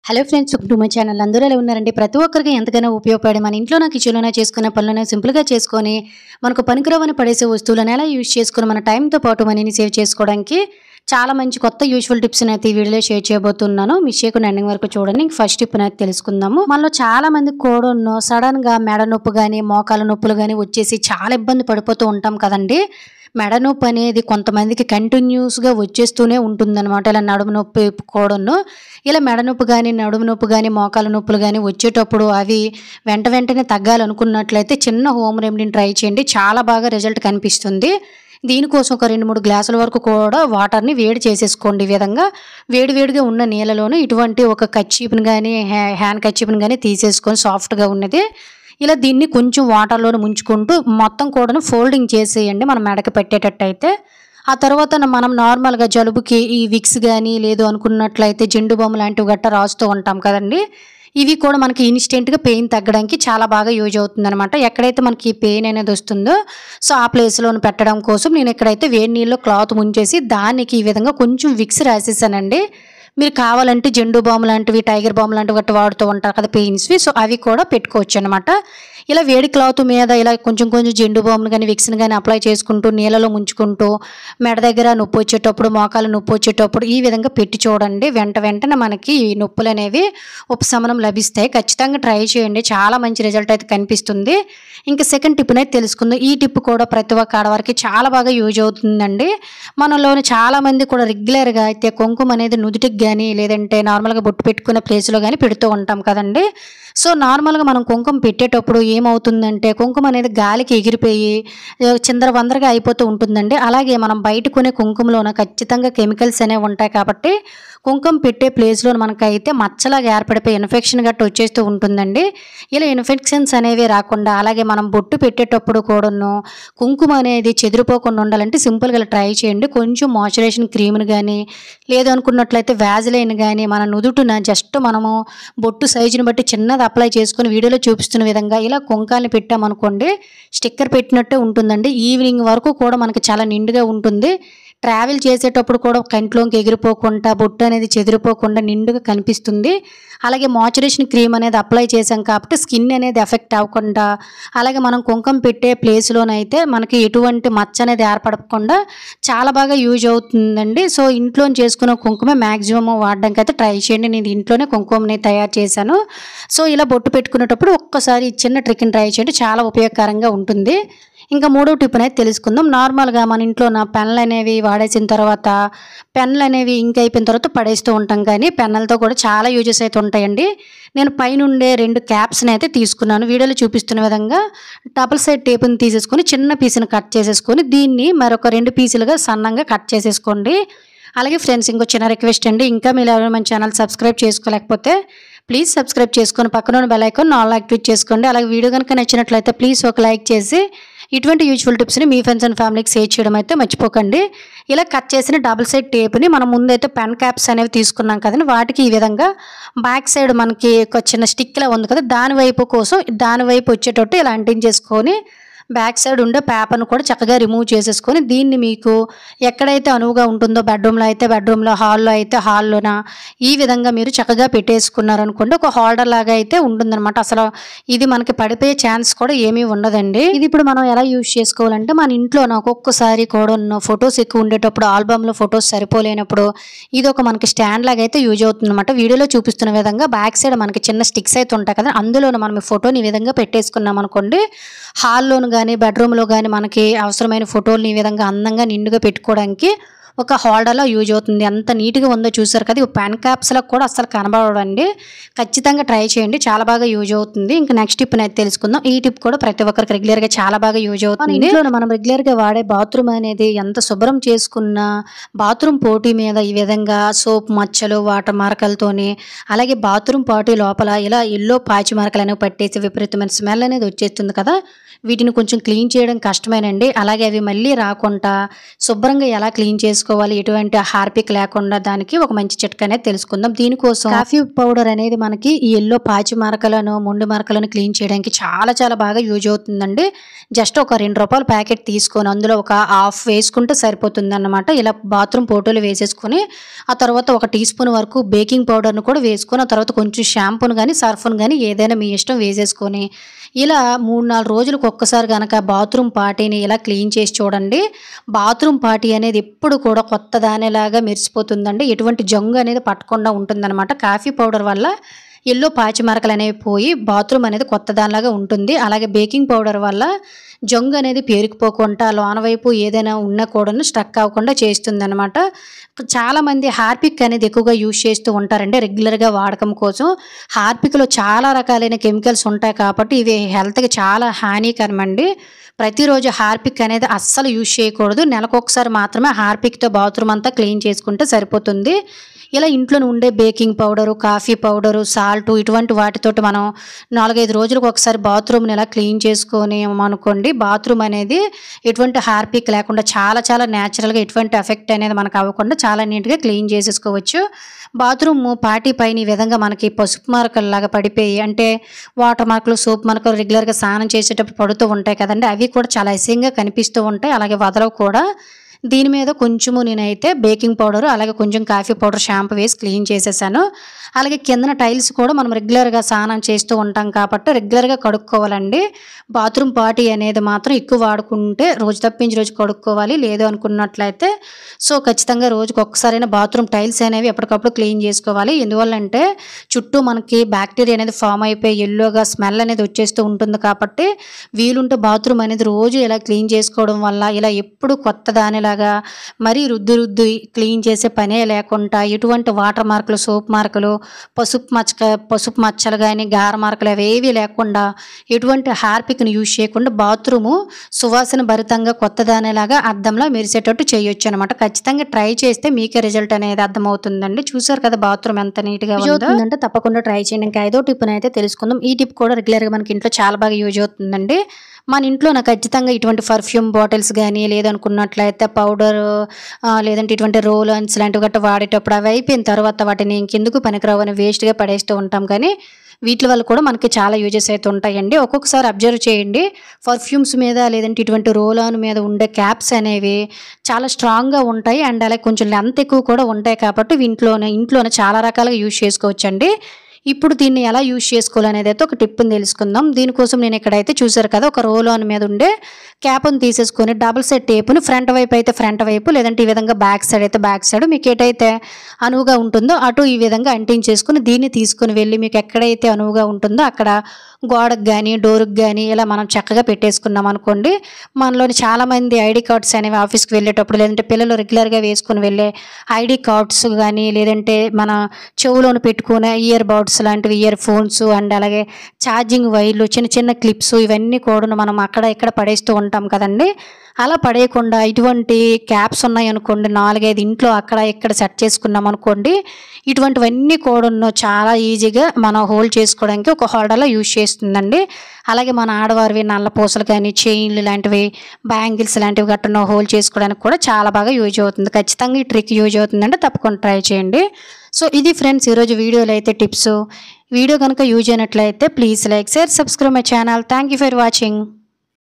Hello friends, welcome to my channel. అందరూ ఎలా ఉన్నారండి? ప్రతి ఒక్కరికి ఎంతగానో ఉపయోగపడే మన ఇంట్లోన కిచెన్లోనే చేసుకునే పనులను సింపుల్గా చేసుకొని మనకు పనికిరావని పడేసే వస్తువులను ఎలా యూజ్ చేసుకుని మన టైంతో పాటు మనీని సేవ్ చేసుకోవడానికి చాలా మంచి కొత్త యూజ్ఫుల్ టిప్స్ అయితే ఈ వీడియోలో షేర్ చేయబోతున్నాను. మిస్ చేయకుండా ఎండింగ్ వరకు చూడండి. ఫస్ట్ టిప్ అయితే తెలుసుకుందాము. మనలో చాలా మంది కూడా సడన్ గా మెడ నొప్పి కానీ మోకాల నొప్పులు కానీ వచ్చేసి చాలా ఇబ్బంది పడిపోతూ ఉంటాం కదండి. మెడ నొప్పి అనేది కొంతమందికి కంటిన్యూస్గా వచ్చేస్తూనే ఉంటుందన్నమాట. ఇలా నడుము నొప్పి కూడాను, ఇలా మెడ నొప్పి కానీ నడుము నొప్పి కానీ మోకాల నొప్పులు కానీ వచ్చేటప్పుడు అవి వెంటనే తగ్గాలనుకున్నట్లయితే చిన్న హోమ్ రెమెడీని ట్రై చేయండి. చాలా బాగా రిజల్ట్ కనిపిస్తుంది. దీనికోసం ఒక 2-3 గ్లాసుల వరకు కూడా వాటర్ని వేడి చేసేసుకోండి. ఈ విధంగా వేడివేడిగా ఉన్న నీళ్ళలోనే ఇటువంటి ఒక కర్చీప్ని కానీ హ్యాండ్ కర్చీప్ని కానీ తీసేసుకొని సాఫ్ట్గా ఉన్నది ఇలా దీన్ని కొంచెం వాటర్లోనే ముంచుకుంటూ మొత్తం కూడా ఫోల్డింగ్ చేసేయండి మనం మెడకి పెట్టేటట్టయితే. ఆ తర్వాత మనం నార్మల్గా జలుబుకి ఈ విక్స్ కానీ లేదు అనుకున్నట్లయితే జెండు బామ్ లాంటివి గట్ట రాస్తూ ఉంటాం కదండి. ఇవి కూడా మనకి ఇన్స్టెంట్గా పెయిన్ తగ్గడానికి చాలా బాగా యూజ్ అవుతుంది అనమాట. ఎక్కడైతే మనకి పెయిన్ అనేది వస్తుందో సో ఆ ప్లేస్లోని పెట్టడం కోసం నేను ఎక్కడైతే వేడి నీళ్ళు క్లాత్ ముంచేసి దానికి ఈ విధంగా కొంచెం విక్స్ రాసేసానండి. మీరు కావాలంటే జెండు బామ్ లాంటివి టైగర్ బామ్ లాంటివి గట్టి వాడుతూ ఉంటారు కదా పెయిన్స్వి, సో అవి కూడా పెట్టుకోవచ్చు అనమాట. ఇలా వేడి క్లాత్ మీద ఇలా కొంచెం జెండు బామ్ని కానీ విక్స్ని కానీ అప్లై చేసుకుంటూ నీళ్ళలో ముంచుకుంటూ మెడ దగ్గర నొప్పి వచ్చేటప్పుడు మోకాలు నొప్పి వచ్చేటప్పుడు ఈ విధంగా పెట్టి చూడండి. వెంటనే మనకి ఈ నొప్పులు అనేవి ఉపశమనం లభిస్తాయి. ఖచ్చితంగా ట్రై చేయండి, చాలా మంచి రిజల్ట్ అయితే కనిపిస్తుంది. ఇంకా సెకండ్ టిప్ అయితే తెలుసుకుందాం. ఈ టిప్ కూడా ప్రతి ఒక్క ఆడవారికి చాలా బాగా యూజ్ అవుతుందండి. మనలోని చాలా మంది కూడా రెగ్యులర్గా అయితే కుంకుమ అనేది నుదుటికి కానీ లేదంటే నార్మల్గా బొట్టు పెట్టుకునే ప్లేస్లో కానీ పెడుతూ ఉంటాం కదండి. సో నార్మల్గా మనం కుంకుమ పెట్టేటప్పుడు ఏమవుతుందంటే కుంకుమ అనేది గాలికి ఎగిరిపోయి చిందరవందరగా అయిపోతూ ఉంటుందండి. అలాగే మనం బయట కొనే కుంకుమలోన ఖచ్చితంగా కెమికల్స్ అనేవి ఉంటాయి కాబట్టి కుంకుమ పెట్టే ప్లేస్లో మనకైతే మచ్చలాగా ఏర్పడిపోయి ఇన్ఫెక్షన్ గట్ట వచ్చేస్తూ ఉంటుందండి. ఇలా ఇన్ఫెక్షన్స్ అనేవి రాకుండా అలాగే మనం బొట్టు పెట్టేటప్పుడు కూడాను కుంకుమ అనేది చెదిరిపోకుండా ఉండాలంటే సింపుల్గా ట్రై చేయండి. కొంచెం మాయిశ్చరైజేషన్ క్రీమ్ని కానీ లేదు అనుకున్నట్లయితే వ్యాజిలైన్ కానీ మన నుదుటున జస్ట్ మనము బొట్టు సైజుని బట్టి చిన్నది అప్లై చేసుకుని వీడియోలో చూపిస్తున్న విధంగా ఇలా కుంకాలని పెట్టామనుకోండి స్టిక్కర్ పెట్టినట్టే ఉంటుందండి. ఈవినింగ్ వరకు కూడా మనకి చాలా నిండుగా ఉంటుంది. ట్రావెల్ చేసేటప్పుడు కూడా కంట్లోకి ఎగిరిపోకుండా బొట్టు అనేది చెదిరిపోకుండా నిండుగా కనిపిస్తుంది. అలాగే మాయిశ్చరైజేషన్ క్రీమ్ అనేది అప్లై చేసాం కాబట్టి స్కిన్ అనేది ఎఫెక్ట్ అవ్వకుండా అలాగే మనం కుంకుమ పెట్టే ప్లేస్లోనైతే మనకి ఎటువంటి మచ్చ అనేది ఏర్పడకుండా చాలా బాగా యూజ్ అవుతుందండి. సో ఇంట్లో చేసుకున్న కుంకుమ మ్యాక్సిమం వాడడానికి అయితే ట్రై చేయండి. నేను ఇంట్లోనే కుంకుమని తయారు చేశాను. సో ఇలా బొట్టు పెట్టుకునేటప్పుడు ఒక్కసారి చిన్న ట్రిక్ని ట్రై చేయండి, చాలా ఉపయోగకరంగా ఉంటుంది. ఇంకా మూడో టిప్ అనేది తెలుసుకుందాం. నార్మల్గా మన ఇంట్లో పెన్నులు అనేవి వాడేసిన తర్వాత పెన్నులు అనేవి ఇంక్ అయిపోయిన తర్వాత పడేస్తూ ఉంటాం, కానీ పెన్నులతో కూడా చాలా యూజెస్ అయితే ఉంటాయండి. నేను పైనుండే 2 క్యాప్స్ని అయితే తీసుకున్నాను. వీడియోలో చూపిస్తున్న విధంగా డబుల్ సైడ్ టేప్ని తీసేసుకొని చిన్న పీస్ని కట్ చేసేసుకొని దీన్ని మరొక 2 పీసులుగా సన్నంగా కట్ చేసేసుకోండి. అలాగే ఫ్రెండ్స్, ఇంకో చిన్న రిక్వెస్ట్ అండి, ఇంకా మీరు ఎవరైనా మన ఛానల్ సబ్స్క్రైబ్ చేసుకోలేకపోతే ప్లీజ్ సబ్స్క్రైబ్ చేసుకొని పక్కన ఉన్న బెల్ ఐకాన్ ఆల్ యాక్టివేట్ చేసుకోండి. అలాగే వీడియో కనుక నచ్చినట్లయితే ప్లీజ్ ఒక లైక్ చేసి ఇటువంటి యూజ్ఫుల్ టిప్స్ని మీ ఫ్రెండ్స్ అండ్ ఫ్యామిలీకి షేర్ చేయడం అయితే మర్చిపోకండి. ఇలా కట్ చేసిన డబుల్ సైడ్ టేప్ని మనం ముందైతే పెన్ క్యాప్స్ అనేవి తీసుకున్నాం కదండి, వాటికి ఈ విధంగా బ్యాక్ సైడ్ మనకి ఒక చిన్న స్టిక్లా ఉంది కదా దాని వైపు వచ్చేటట్టు ఇలా అంటించేసుకొని బ్యాక్ సైడ్ ఉండే పేపర్ను కూడా చక్కగా రిమూవ్ చేసేసుకొని దీన్ని మీకు ఎక్కడైతే అనువుగా ఉంటుందో బెడ్రూమ్లో అయితే బెడ్రూమ్లో, హాల్లో అయితే హాల్లోన ఈ విధంగా మీరు చక్కగా పెట్టేసుకున్నారనుకోండి ఒక హోల్డర్ లాగా అయితే ఉంటుందన్నమాట. అసలు ఇది మనకి పడిపోయే ఛాన్స్ కూడా ఏమీ ఉండదండి. ఇది ఇప్పుడు మనం ఎలా యూజ్ చేసుకోవాలంటే మన ఇంట్లో ఒక్కొక్కసారి కూడా ఫొటోస్ ఎక్కువ ఉండేటప్పుడు ఆల్బమ్లో ఫొటోస్ సరిపోలేనప్పుడు ఇది ఒక మనకి స్టాండ్ లాగా అయితే యూజ్ అవుతుంది అనమాట. వీడియోలో చూపిస్తున్న విధంగా బ్యాక్ సైడ్ మనకి చిన్న స్టిక్స్ అయితే ఉంటాయి కదా, అందులోనే మనం ఫోటోని ఈ విధంగా పెట్టేసుకున్నాం అనుకోండి హాల్లోను కానీ బెడ్రూమ్లో కానీ మనకి అవసరమైన ఫోటోలని ఈ విధంగా అందంగా నిండుగా పెట్టుకోవడానికి ఒక హోల్డర్లో యూజ్ అవుతుంది. ఎంత నీట్గా ఉందో చూసారు కదా. పెన్ క్యాప్స్లో కూడా అసలు కనబడండి. ఖచ్చితంగా ట్రై చేయండి, చాలా బాగా యూజ్ అవుతుంది. ఇంకా నెక్స్ట్ టిప్ అయితే తెలుసుకుందాం. ఈ టిప్ కూడా ప్రతి ఒక్కరికి రెగ్యులర్గా చాలా బాగా యూజ్ అవుతుంది. ఇంట్లో మనం రెగ్యులర్గా వాడే బాత్రూమ్ అనేది ఎంత శుభ్రం చేసుకున్న బాత్రూమ్ పోటీ మీద ఈ విధంగా సోప్ మచ్చలు వాటర్ మరకలతోని అలాగే బాత్రూమ్ పాటీ లోపల ఇలా ఎల్లో పాచి మరకలు అనేవి పట్టేసి విపరీతమైన స్మెల్ అనేది వచ్చేస్తుంది కదా. వీటిని కొంచెం క్లీన్ చేయడం కష్టమేనండి. అలాగే అవి మళ్ళీ రాకుండా శుభ్రంగా ఎలా క్లీన్ చేసుకోవాలి చేసుకోవాలి ఎటువంటి హార్పిక్ లేకుండా దానికి ఒక మంచి చిట్కా అనేది తెలుసుకుందాం. దీనికోసం కాఫీ పౌడర్ అనేది మనకి ఈ ఎల్లో పాచి మరకలను మొండి మరకలను క్లీన్ చేయడానికి చాలా చాలా బాగా యూజ్ అవుతుందండి. జస్ట్ ఒక ₹2 ప్యాకెట్ తీసుకొని అందులో ఒక హాఫ్ వేసుకుంటే సరిపోతుంది అన్నమాట. ఇలా బాత్రూమ్ పోటోలు వేసేసుకొని ఆ తర్వాత ఒక టీ స్పూన్ వరకు బేకింగ్ పౌడర్ను కూడా వేసుకొని ఆ తర్వాత కొంచెం షాంపూను కానీ సర్ఫ్ను కానీ ఏదైనా మీ ఇష్టం వేసేసుకొని ఇలా 3-4 రోజులకు ఒక్కసారి కనుక బాత్రూమ్ పార్టీని ఇలా క్లీన్ చేసి చూడండి. బాత్రూమ్ పార్టీ అనేది ఎప్పుడు కూడా కొత్త దానిలాగా మెరిసిపోతుందండి. ఎటువంటి జంగు అనేది పట్టకుండా ఉంటుందన్నమాట. కాఫీ పౌడర్ వల్ల ఎల్లో పాచి మరకలు అనేవి పోయి బాత్రూమ్ అనేది కొత్త దానిలాగా ఉంటుంది. అలాగే బేకింగ్ పౌడర్ వల్ల జంగు అనేది పేరుకుపోకుండా లోన వైపు ఏదైనా ఉన్నా కూడా స్ట్రక్ అవ్వకుండా చేస్తుందన్నమాట. చాలామంది హార్పిక్ అనేది ఎక్కువగా యూజ్ చేస్తూ ఉంటారండి రెగ్యులర్గా వాడకం కోసం. హార్పిక్లో చాలా రకాలైన కెమికల్స్ ఉంటాయి కాబట్టి ఇవి హెల్త్కి చాలా హానికరం అండి. ప్రతిరోజు హార్పిక్ అనేది అస్సలు యూజ్ చేయకూడదు. నెలకొకసారి మాత్రమే హార్పిక్తో బాత్రూమ్ అంతా క్లీన్ చేసుకుంటే సరిపోతుంది. ఇలా ఇంట్లో ఉండే baking powder, coffee powder, salt ఇటువంటి వాటితోటి మనం 4-5 రోజులకు ఒకసారి బాత్రూమ్ని ఇలా క్లీన్ చేసుకొని అనుకోండి బాత్రూమ్ అనేది ఎటువంటి హార్పిక్ లేకుండా చాలా చాలా న్యాచురల్గా ఎటువంటి ఎఫెక్ట్ అనేది మనకు అవ్వకుండా చాలా నీట్గా క్లీన్ చేసేసుకోవచ్చు. బాత్రూమ్ పార్టీ పైన ఈ విధంగా మనకి పసుపు మరకల్లాగా పడిపోయి అంటే వాటర్ మార్కులు సోప్ మరకలు రెగ్యులర్గా స్నానం చేసేటప్పుడు పడుతూ ఉంటాయి కదండి, అవి కూడా చాలా అసహ్యంగా కనిపిస్తూ ఉంటాయి. అలాగే వదలవు కూడా. దీని మీద కొంచెము నేనైతే బేకింగ్ పౌడర్ అలాగే కొంచెం కాఫీ పౌడర్ షాంపూ వేసి క్లీన్ చేసేసాను. అలాగే కిందన టైల్స్ కూడా మనం రెగ్యులర్గా స్నానం చేస్తూ ఉంటాం కాబట్టి రెగ్యులర్గా కడుక్కోవాలండి. బాత్రూమ్ పార్టీ అనేది మాత్రం ఎక్కువ వాడుకుంటే రోజు తప్పించి రోజు కడుక్కోవాలి. లేదు అనుకున్నట్లయితే ఖచ్చితంగా రోజుకి ఒక్కసారైనా బాత్రూమ్ టైల్స్ అనేవి ఎప్పటికప్పుడు క్లీన్ చేసుకోవాలి. ఎందువల్లంటే చుట్టూ మనకి బ్యాక్టీరియా అనేది ఫామ్ అయిపోయి ఎల్లోగా స్మెల్ అనేది వచ్చేస్తూ ఉంటుంది కాబట్టి వీలుంటే బాత్రూమ్ అనేది రోజు ఇలా క్లీన్ చేసుకోవడం వల్ల ఇలా ఎప్పుడు కొత్త దానిలాగా మరీ రుద్ది క్లీన్ చేసే పనే లేకుండా ఎటువంటి వాటర్ మార్కులు సోప్ మార్కులు పసుపు మచ్చలు కానీ గార మార్కులు అవేవి లేకుండా ఎటువంటి హార్పిక్ని యూజ్ చేయకుండా బాత్రూము సువాసన భరితంగా కొత్త దానిలాగా అద్దంలా మెరిసేటట్టు చేయొచ్చు అనమాట. ఖచ్చితంగా ట్రై చేస్తే మీకే రిజల్ట్ అనేది అర్థమవుతుందండి. చూసారు కదా బాత్రూమ్ ఎంత నీట్గా ఉంటుందంటే తప్పకుండా ట్రై చేయండి. ఇంకా 5వ టిప్ని అయితే తెలుసుకుందాం. ఈ టిప్ కూడా రెగ్యులర్గా మనకి ఇంట్లో చాలా బాగా యూజ్ అవుతుందండి. మన ఇంట్లో ఖచ్చితంగా ఇటువంటి పర్ఫ్యూమ్ బాటిల్స్ కానీ లేదనుకున్నట్లయితే పౌడర్ లేదంటే ఇటువంటి రోల్ ఆన్స్ లాంటివి గట్రా వాడేటప్పుడు అవి అయిపోయిన తర్వాత వాటిని ఇంకెందుకు పనికిరావని వేస్ట్గా పడేస్తూ ఉంటాం. కానీ వీటి వల్ల కూడా మనకి చాలా యూజెస్ అయితే ఉంటాయండి. ఒక్కొక్కసారి అబ్జర్వ్ చేయండి పర్ఫ్యూమ్స్ మీద లేదంటే ఇటువంటి రోల్ ఆన్ మీద ఉండే క్యాప్స్ అనేవి చాలా స్ట్రాంగ్గా ఉంటాయి అండ్ అలాగే కొంచెం లెంత్ ఎక్కువ కూడా ఉంటాయి కాబట్టి ఇంట్లోనే చాలా రకాలుగా యూజ్ చేసుకోవచ్చండి. ఇప్పుడు దీన్ని ఎలా యూజ్ చేసుకోవాలనేది అయితే ఒక టిప్ని తెలుసుకుందాం. దీనికోసం నేను ఇక్కడైతే చూసారు కదా ఒక రోల్ ఆన్ మీద ఉండే క్యాప్ని తీసేసుకొని డబుల్ సైడ్ టేపుని ఫ్రంట్ వైపు అయితే ఫ్రంట్ వైపు లేదంటే ఈ విధంగా బ్యాక్ సైడ్ అయితే బ్యాక్ సైడ్ మీకు ఏటైతే అనువుగా ఉంటుందో అటు ఈ విధంగా అంటించేసుకుని దీన్ని తీసుకుని వెళ్ళి మీకు ఎక్కడైతే అనువుగా ఉంటుందో అక్కడ గోడకు కానీ డోర్కి కానీ ఇలా మనం చక్కగా పెట్టేసుకున్నాం అనుకోండి. మనలోని చాలామంది ఐడి కార్డ్స్ అనేవి ఆఫీస్కి వెళ్ళేటప్పుడు లేదంటే పిల్లలు రెగ్యులర్గా వేసుకుని వెళ్ళే ఐడి కార్డ్స్ కానీ లేదంటే మన చెవులోని పెట్టుకునే ఇయర్ బడ్స్ లాంటివి ఇయర్ ఫోన్స్ అండ్ అలాగే ఛార్జింగ్ వైర్లు చిన్న చిన్న క్లిప్స్ ఇవన్నీ కూడా మనం అక్కడ ఇక్కడ పడేస్తూ ఉంటాం కదండి. అలా పడేయకుండా ఇటువంటి క్యాప్స్ ఉన్నాయనుకోండి 4-5 ఇంట్లో అక్కడ ఇక్కడ సెట్ చేసుకున్నాం అనుకోండి ఇటువంటివన్నీ కూడా చాలా ఈజీగా మనం హోల్డ్ చేసుకోవడానికి ఒక హోల్డర్లో యూజ్ చేస్తుందండి. అలాగే మన ఆడవారివి నల్ల పూసలు కానీ చైన్లు లాంటివి బ్యాంగిల్స్ లాంటివి గట్రా హోల్డ్ చేసుకోవడానికి కూడా చాలా బాగా యూజ్ అవుతుంది. ఖచ్చితంగా ఈ ట్రిక్ యూజ్ అవుతుందంటే తప్పకుండా ట్రై చేయండి. ఇది ఫ్రెండ్స్ ఈరోజు వీడియోలో అయితే టిప్స్. వీడియో కనుక యూజ్ అయినట్లయితే please like share subscribe my channel. Thank you for watching.